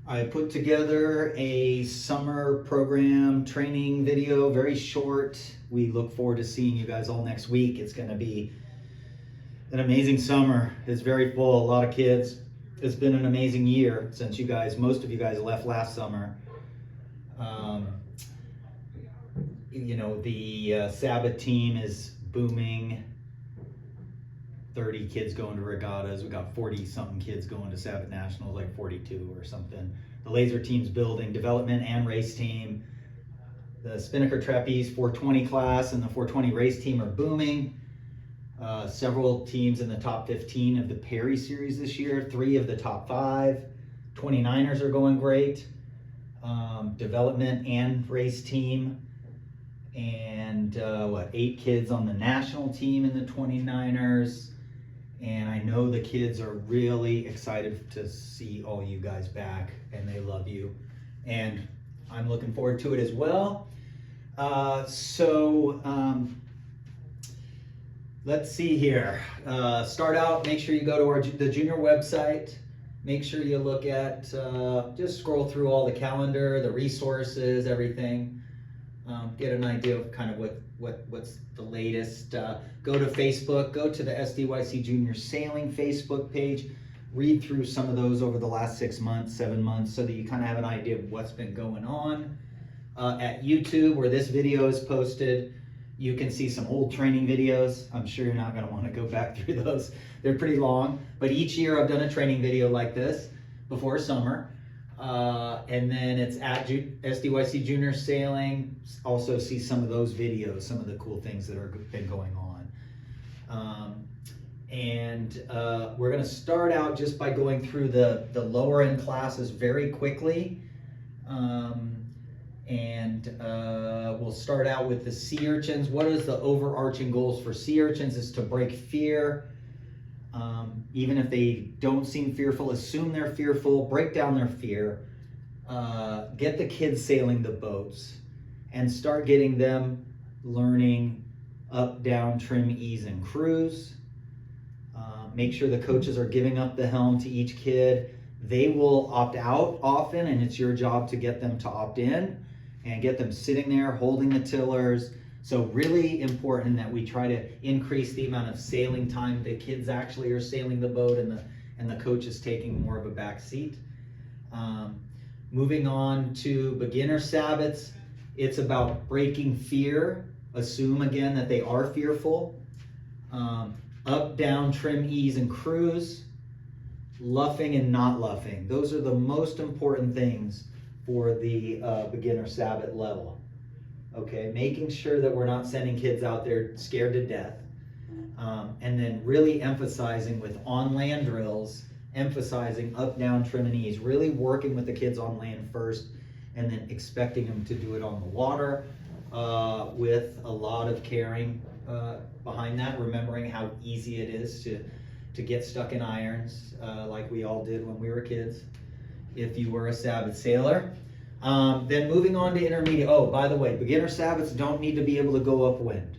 I put together a summer program training video, very short. We look forward to seeing you guys all next week. It's going to be an amazing summer. It's very full, a lot of kids. It's been an amazing year since most of you guys left last summer. The Sabbath team is booming. 30 kids going to regattas. We got 40 something kids going to Sabbath Nationals, like 42 or something. The laser team's building, development and race team. The Spinnaker Trapeze 420 class and the 420 race team are booming. Several teams in the top 15 of the Perry series this year, 3 of the top 5. 29ers are going great. Development and race team. And 8 kids on the national team in the 29ers. And I know the kids are really excited to see all you guys back, and they love you. And I'm looking forward to it as well. Let's see here. Start out, make sure you go to the junior website. Make sure you look at, just scroll through all the calendar, the resources, everything. Get an idea of kind of what's the latest. Go to Facebook, go to the SDYC Junior Sailing Facebook page, read through some of those over the last 6 months, 7 months, so that you kind of have an idea of what's been going on. At YouTube, where this video is posted, you can see some old training videos. I'm sure you're not going to want to go back through those. They're pretty long, but each year I've done a training video like this before summer. And then it's at SDYC Junior Sailing. Also see some of those videos, some of the cool things that have been going on. We're going to start out just by going through the lower end classes very quickly. We'll start out with the sea urchins. What is the overarching goals for sea urchins is to break fear. Even if they don't seem fearful, assume they're fearful, break down their fear, get the kids sailing the boats, and start getting them learning up, down, trim, ease, and cruise. Make sure the coaches are giving up the helm to each kid. They will opt out often, and it's your job to get them to opt in and get them sitting there holding the tillers. So really important that we try to increase the amount of sailing time. The kids actually are sailing the boat and the coach is taking more of a back seat. Moving on to beginner Sabbats, it's about breaking fear. Assume again that they are fearful. Up, down, trim, ease, and cruise. Luffing and not luffing. Those are the most important things for the beginner Sabbat level. Okay, making sure that we're not sending kids out there scared to death. And then really emphasizing with on-land drills, emphasizing up, down, trim, and ease. Really working with the kids on land first, and then expecting them to do it on the water with a lot of caring behind that, remembering how easy it is to get stuck in irons like we all did when we were kids, if you were a Sabbat sailor. Then moving on to intermediate. Oh, by the way, beginner Sabbats don't need to be able to go upwind.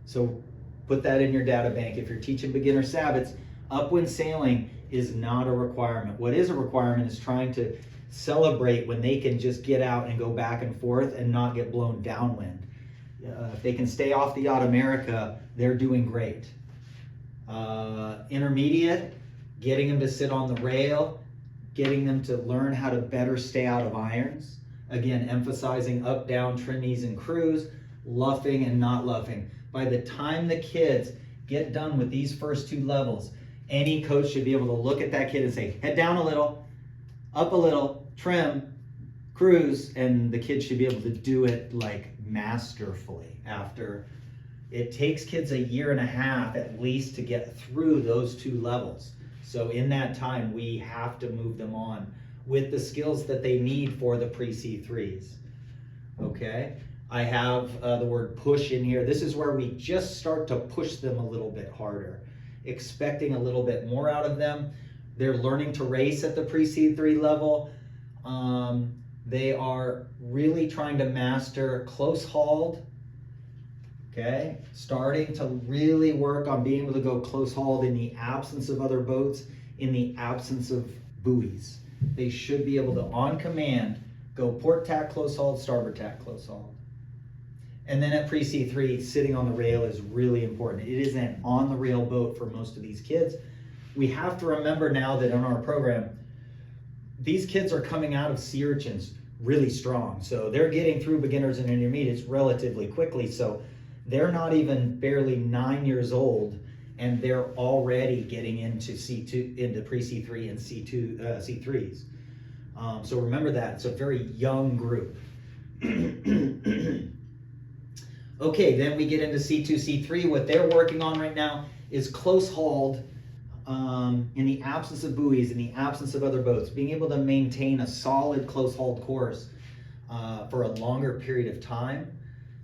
So put that in your data bank. If you're teaching beginner Sabbats, upwind sailing is not a requirement. What is a requirement is trying to celebrate when they can just get out and go back and forth and not get blown downwind. If they can stay off the Yacht America, they're doing great. Intermediate, getting them to sit on the rail, getting them to learn how to better stay out of irons. Again, emphasizing up, down, trim, ease, and cruise, luffing and not luffing. By the time the kids get done with these first 2 levels, any coach should be able to look at that kid and say, head down a little, up a little, trim, cruise, and the kid should be able to do it like masterfully. After it takes kids a year and a half at least to get through those 2 levels. So in that time, we have to move them on with the skills that they need for the pre-C3s. Okay, I have the word push in here. This is where we just start to push them a little bit harder, expecting a little bit more out of them. They're learning to race at the pre-C3 level. They are really trying to master close hauled. Okay, starting to really work on being able to go close hauled in the absence of other boats, in the absence of buoys. they should be able to, on command, go port tack, close hauled, starboard tack, close hauled. And then at pre-C3, sitting on the rail is really important. It is an on-the-rail boat for most of these kids. We have to remember now that in our program, these kids are coming out of sea urchins really strong. So they're getting through beginners and intermediates relatively quickly. So they're not even barely 9 years old, and they're already getting into C2, into pre-C3 and C3s. So remember that, it's a very young group. Okay, then we get into C2, C3. What they're working on right now is close hauled, in the absence of buoys, in the absence of other boats, being able to maintain a solid close hauled course for a longer period of time.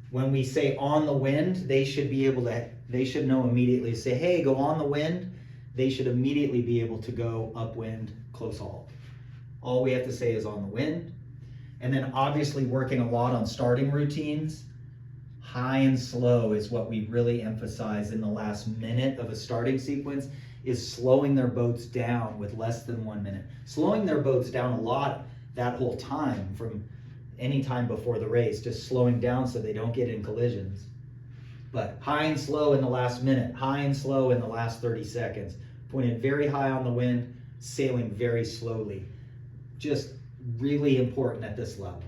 When we say on the wind, they should be able to, they should know immediately, say, hey, go on the wind. They should immediately be able to go upwind, close hauled. All we have to say is on the wind. And then obviously working a lot on starting routines. High and slow is what we really emphasize in the last minute of a starting sequence, is slowing their boats down with less than 1 minute. Slowing their boats down a lot that whole time, from any time before the race, just slowing down so they don't get in collisions. But high and slow in the last minute, high and slow in the last 30 seconds. Pointed very high on the wind, sailing very slowly. Just really important at this level.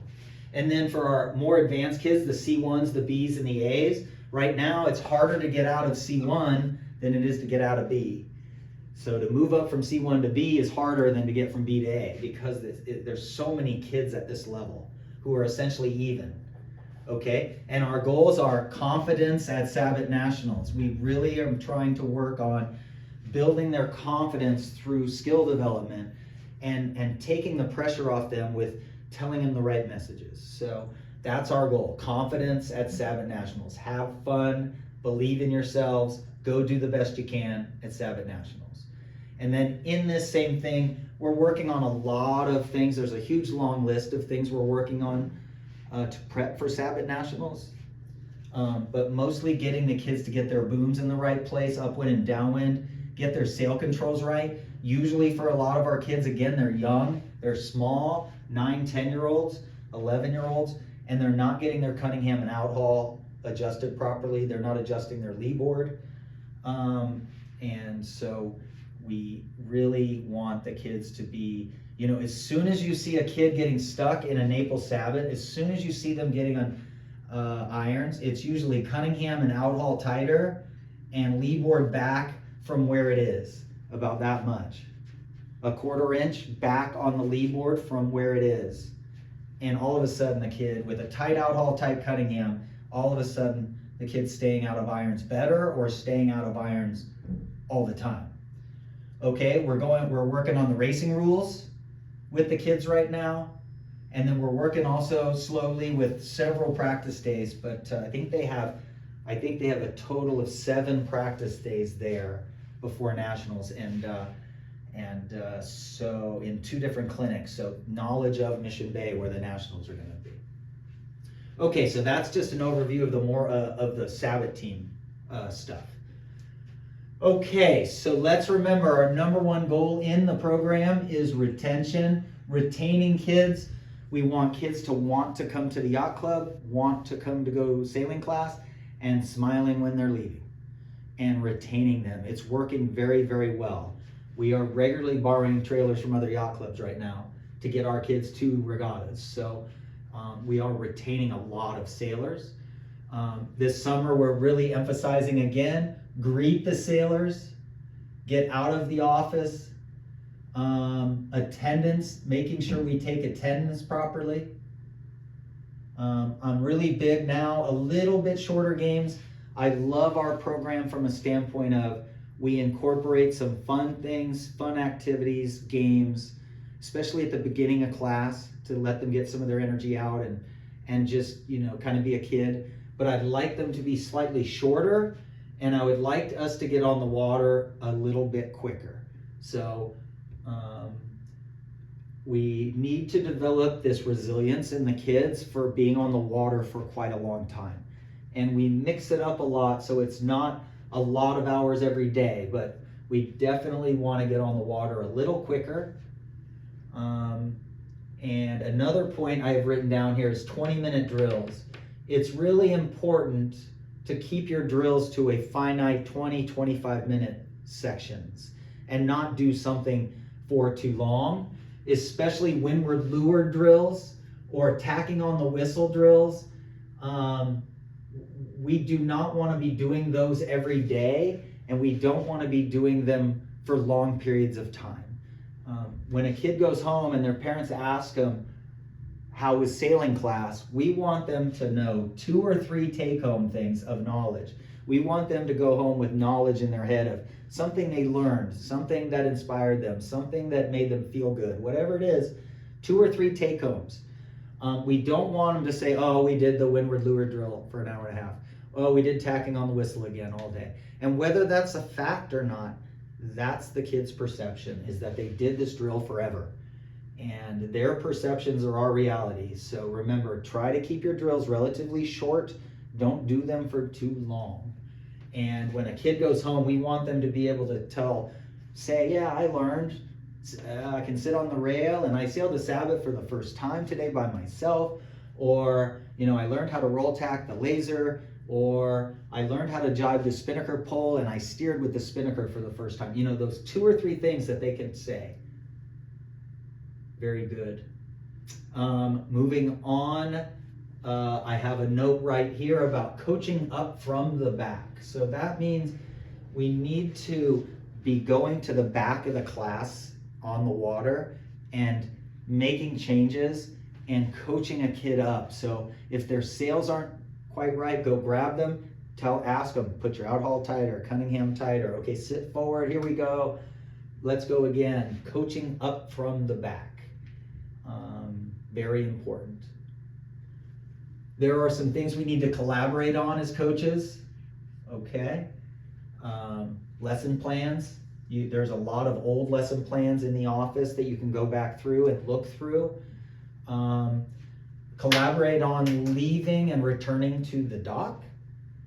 And then for our more advanced kids, the C1s, the Bs, and the As, right now it's harder to get out of C1 than it is to get out of B. So to move up from C1 to B is harder than to get from B to A, because there's so many kids at this level who are essentially even. Okay, and our goals are confidence at Sabat Nationals. We really are trying to work on building their confidence through skill development and taking the pressure off them with telling them the right messages. So that's our goal, confidence at Sabat Nationals. Have fun, believe in yourselves, go do the best you can at Sabat Nationals. And then in this same thing, we're working on a lot of things. There's a huge long list of things we're working on to prep for Sabat Nationals. But mostly getting the kids to get their booms in the right place, upwind and downwind, get their sail controls right. Usually for a lot of our kids, again, they're young, they're small, 9, 10-year-olds, 11-year-olds, and they're not getting their Cunningham and outhaul adjusted properly. They're not adjusting their lee board. And so we really want the kids to be, you know, as soon as you see a kid getting stuck in a Naples Sabat, as soon as you see them getting on irons, it's usually Cunningham and outhaul tighter and lee board back from where it is, about that much. A 1/4 inch back on the lee board from where it is. And all of a sudden the kid with a tight outhaul, tight Cunningham, all of a sudden the kid's staying out of irons better or staying out of irons all the time. Okay, we're working on the racing rules with the kids right now. And then we're working also slowly with several practice days, but I think they have a total of 7 practice days there before nationals, and so in 2 different clinics, so knowledge of Mission Bay where the nationals are going to be. Okay, so that's just an overview of the more of the Sabat team stuff. Okay, so let's remember our #1 goal in the program is retention, retaining kids. We want kids to want to come to the yacht club, want to come to go sailing class, and smiling when they're leaving, and retaining them. It's working very, very well. We are regularly borrowing trailers from other yacht clubs right now to get our kids to regattas. So we are retaining a lot of sailors. This summer, we're really emphasizing again, greet the sailors, get out of the office, attendance, making sure we take attendance properly. I'm really big now, a little bit shorter games. I love our program from a standpoint of we incorporate some fun things, fun activities, games, especially at the beginning of class to let them get some of their energy out and just, you know, kind of be a kid. But I'd like them to be slightly shorter, and I would like us to get on the water a little bit quicker. So we need to develop this resilience in the kids for being on the water for quite a long time. And we mix it up a lot, so it's not a lot of hours every day, but we definitely want to get on the water a little quicker. And another point I have written down here is 20-minute drills. It's really important to keep your drills to a finite 20-25-minute sections and not do something for too long, especially windward leeward drills or tacking on the whistle drills. We do not want to be doing those every day, and we don't want to be doing them for long periods of time. When a kid goes home and their parents ask them, how was sailing class? We want them to know 2 or 3 take-home things of knowledge. We want them to go home with knowledge in their head of something they learned, something that inspired them, something that made them feel good, whatever it is, 2 or 3 take-homes. We don't want them to say, oh, we did the windward leeward drill for an hour and a half. Oh, we did tacking on the whistle again all day. And whether that's a fact or not, that's the kid's perception, is that they did this drill forever. And their perceptions are our realities. So remember, try to keep your drills relatively short. Don't do them for too long. And when a kid goes home, we want them to be able to say, yeah, I learned. I can sit on the rail, and I sailed the Sabot for the first time today by myself. Or, I learned how to roll tack the laser. Or I learned how to jibe the spinnaker pole, and I steered with the spinnaker for the first time. Those 2 or 3 things that they can say. Very good. Moving on, I have a note right here about coaching up from the back. So that means we need to be going to the back of the class on the water and making changes and coaching a kid up. So if their sails aren't quite right, go grab them, ask them, put your outhaul tight or Cunningham tight, or okay, sit forward, here we go, let's go again. Coaching up from the back. Very important. There are some things we need to collaborate on as coaches. Okay. Lesson plans. There's a lot of old lesson plans in the office that you can go back through and look through. Collaborate on leaving and returning to the dock.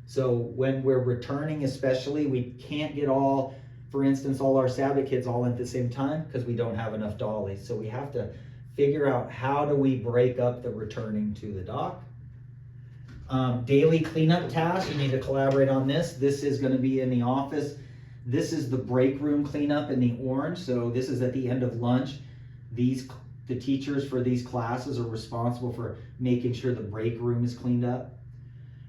So when we're returning especially, we can't get for instance, all our Sabot kids all at the same time because we don't have enough dollies. So we have to figure out how do we break up the returning to the dock. Daily cleanup tasks, you need to collaborate on this. This is going to be in the office. This is the break room cleanup in the orange. So this is at the end of lunch. The teachers for these classes are responsible for making sure the break room is cleaned up.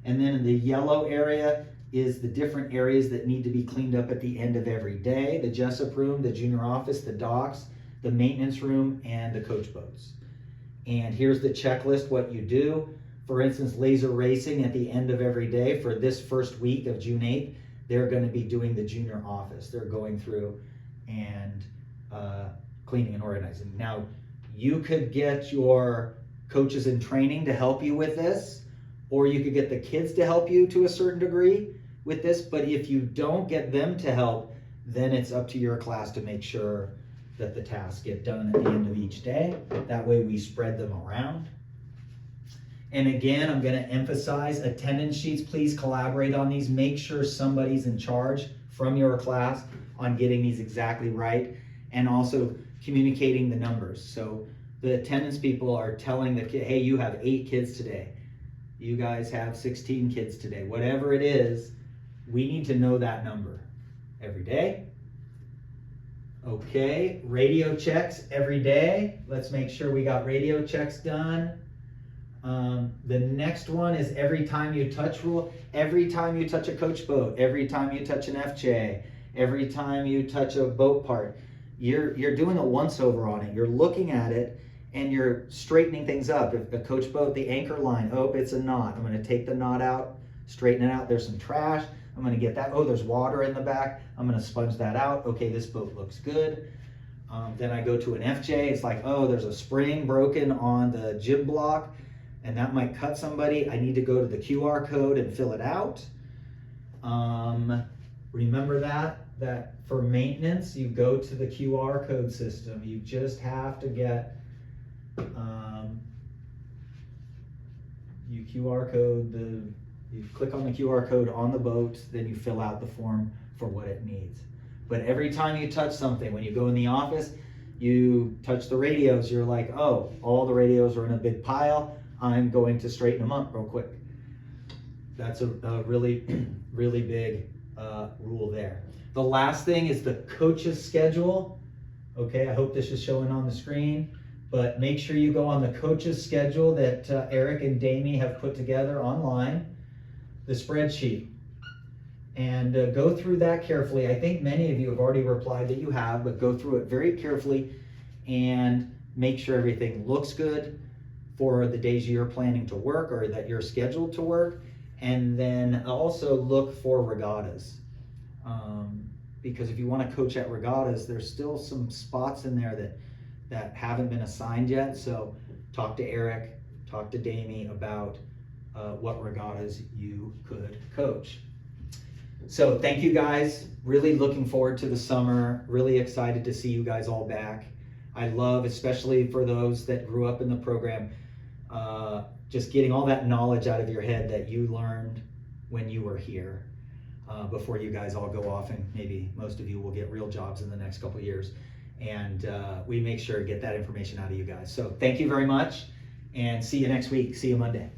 And then in the yellow area is the different areas that need to be cleaned up at the end of every day. The Jessup room, the junior office, the docks, the maintenance room, and the coach boats. And here's the checklist, what you do. For instance, laser racing at the end of every day for this first week of June 8th, they're going to be doing the junior office. They're going through and cleaning and organizing. Now, you could get your coaches in training to help you with this, or you could get the kids to help you to a certain degree with this. But if you don't get them to help, then it's up to your class to make sure that the tasks get done at the end of each day. That way we spread them around. And again, I'm going to emphasize attendance sheets. Please collaborate on these. Make sure somebody's in charge from your class on getting these exactly right, and also communicating the numbers. So the attendance people are telling the kid, hey, you have 8 kids today. You guys have 16 kids today. Whatever it is, we need to know that number every day. Okay, radio checks every day. Let's make sure we got radio checks done. The next one is every time you touch rule. Every time you touch a coach boat, every time you touch an FJ, every time you touch a boat part, you're doing a once over on it. You're looking at it and you're straightening things up. If the coach boat, the anchor line, oh, it's a knot. I'm going to take the knot out, straighten it out. There's some trash. I'm going to get that. Oh, there's water in the back. I'm going to sponge that out. Okay, this boat looks good. Then I go to an FJ. It's like, oh, there's a spring broken on the jib block, and that might cut somebody. I need to go to the QR code and fill it out. Remember that for maintenance, you go to the QR code system. You just have to get you QR code you click on the QR code on the boat, then you fill out the form for what it needs. But every time you touch something, when you go in the office, You touch the radios, you're like, oh, all the radios are in a big pile. I'm going to straighten them up real quick. That's a really, really big rule there. The last thing is the coach's schedule. Okay, I hope this is showing on the screen, but make sure you go on the coach's schedule that Eric and Damie have put together online, the spreadsheet, and go through that carefully. I think many of you have already replied that you have, but go through it very carefully and make sure everything looks good for the days you're planning to work or that you're scheduled to work. And then also look for regattas. Because if you want to coach at regattas, there's still some spots in there that haven't been assigned yet. So talk to Eric, talk to Damie about what regattas you could coach. So thank you guys. Really looking forward to the summer. Really excited to see you guys all back. I love, especially for those that grew up in the program, just getting all that knowledge out of your head that you learned when you were here before you guys all go off, and maybe most of you will get real jobs in the next couple of years. And we make sure to get that information out of you guys. So thank you very much, and see you next week. See you Monday.